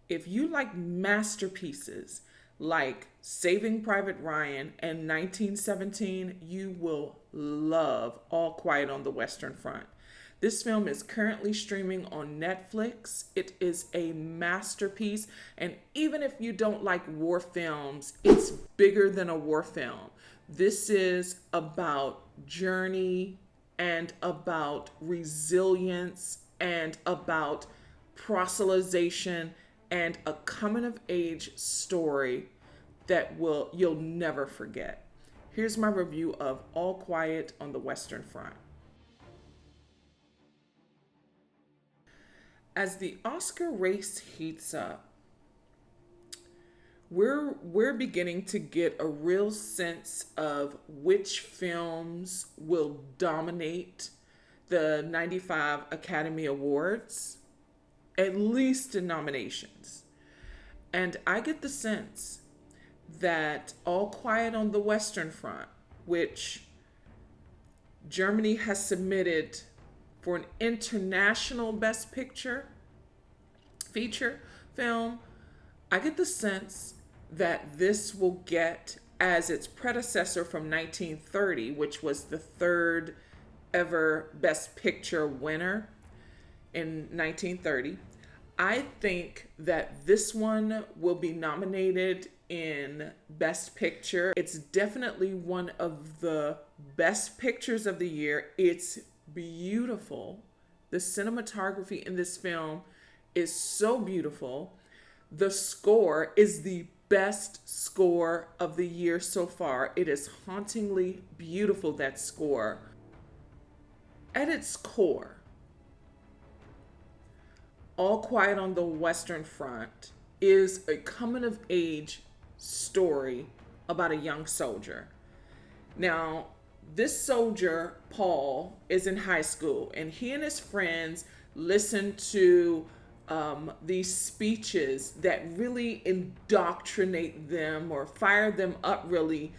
If you like masterpieces like Saving Private Ryan and 1917, you will love All Quiet on the Western Front. This film is currently streaming on Netflix. It is a masterpiece, and even if you don't like war films, it's bigger than a war film. This is about journey and about resilience and about proselytization and a coming of age story that will you'll never forget. Here's my review of All Quiet on the Western Front. As the Oscar race heats up, we're beginning to get a real sense of which films will dominate the 95 Academy Awards, at least in nominations. And I get the sense that All Quiet on the Western Front, which Germany has submitted for an international Best Picture feature film, I get the sense that this will get as its predecessor from 1930, which was the third ever Best Picture winner in 1930. I think that this one will be nominated in Best Picture. It's definitely one of the best pictures of the year. It's beautiful. The cinematography in this film is so beautiful. The score is the best score of the year so far. It is hauntingly beautiful, that score. At its core, All Quiet on the Western Front is a coming of age story about a young soldier. Now, this soldier, Paul, is in high school, and he and his friends listen to these speeches that really indoctrinate them or fire them up really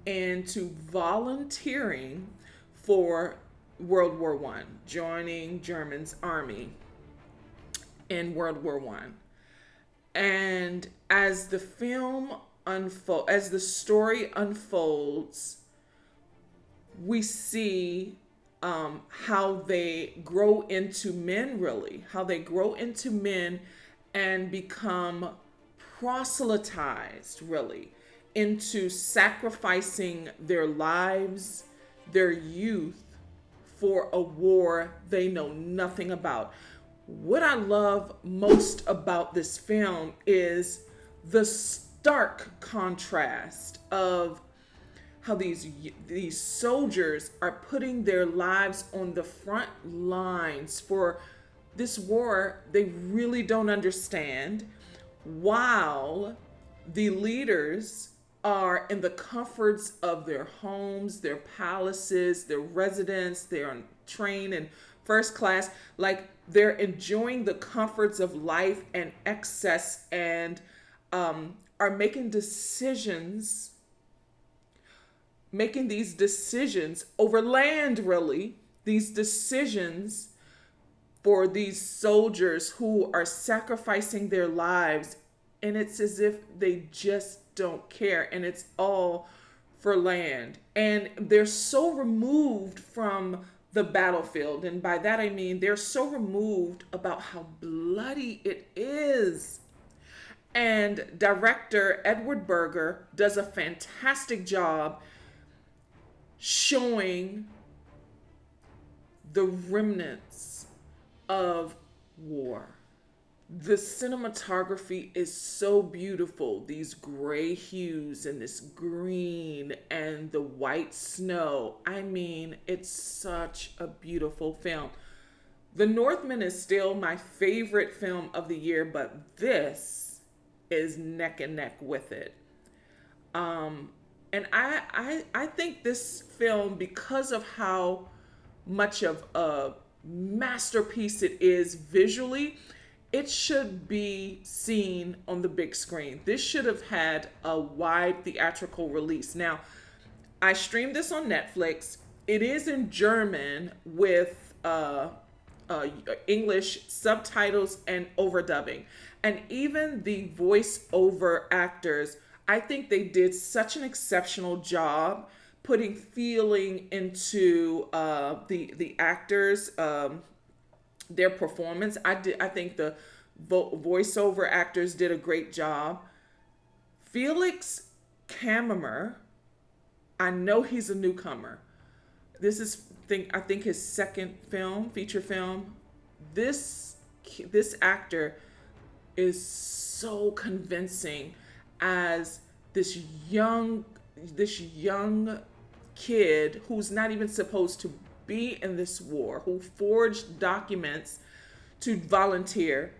into volunteering for World War I, joining Germany's army in World War I. And as the story unfolds, we see how they grow into men, really, how they grow into men and become proselytized, really, into sacrificing their lives, their youth, for a war they know nothing about. What I love most about this film is the stark contrast of how these soldiers are putting their lives on the front lines for this war they really don't understand, while the leaders are in the comforts of their homes, their palaces, their residence. They're on train and first class, like they're enjoying the comforts of life and excess, and are making these decisions over land, really, these decisions for these soldiers who are sacrificing their lives. And it's as if they just don't care, and it's all for land. And they're so removed from the battlefield, and by that I mean they're so removed about how bloody it is. And director Edward Berger does a fantastic job showing the remnants of war. The cinematography is so beautiful. These gray hues and this green and the white snow. I mean, it's such a beautiful film. The Northman is still my favorite film of the year, but this is neck and neck with it. And I think this film, because of how much of a masterpiece it is visually, it should be seen on the big screen. This should have had a wide theatrical release. Now, I streamed this on Netflix. It is in German with English subtitles and overdubbing. And even the voiceover actors, I think they did such an exceptional job putting feeling into the actors, their performance. I think the voiceover actors did a great job. Felix Kammerer, I know he's a newcomer. This is I think his second film, feature film. This actor is so convincing as this young kid who's not even supposed to be in this war, who forged documents to volunteer.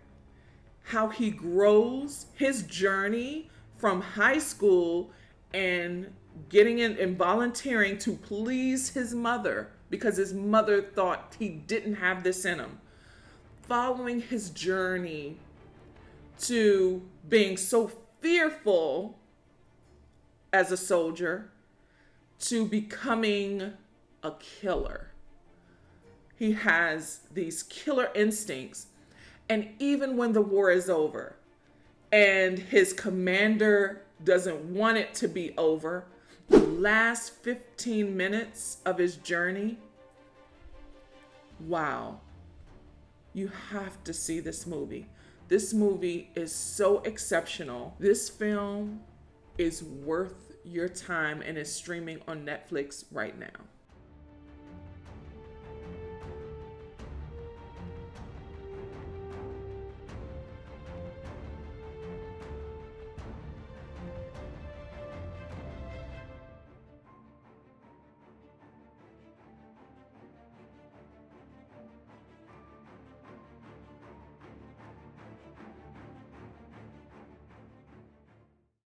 How he grows, his journey from high school and getting in and volunteering to please his mother because his mother thought he didn't have this in him. Following his journey to being so fearful as a soldier to becoming a killer. He has these killer instincts. And even when the war is over and his commander doesn't want it to be over, the last 15 minutes of his journey, wow, you have to see this movie. This movie is so exceptional. This film is worth your time and is streaming on Netflix right now.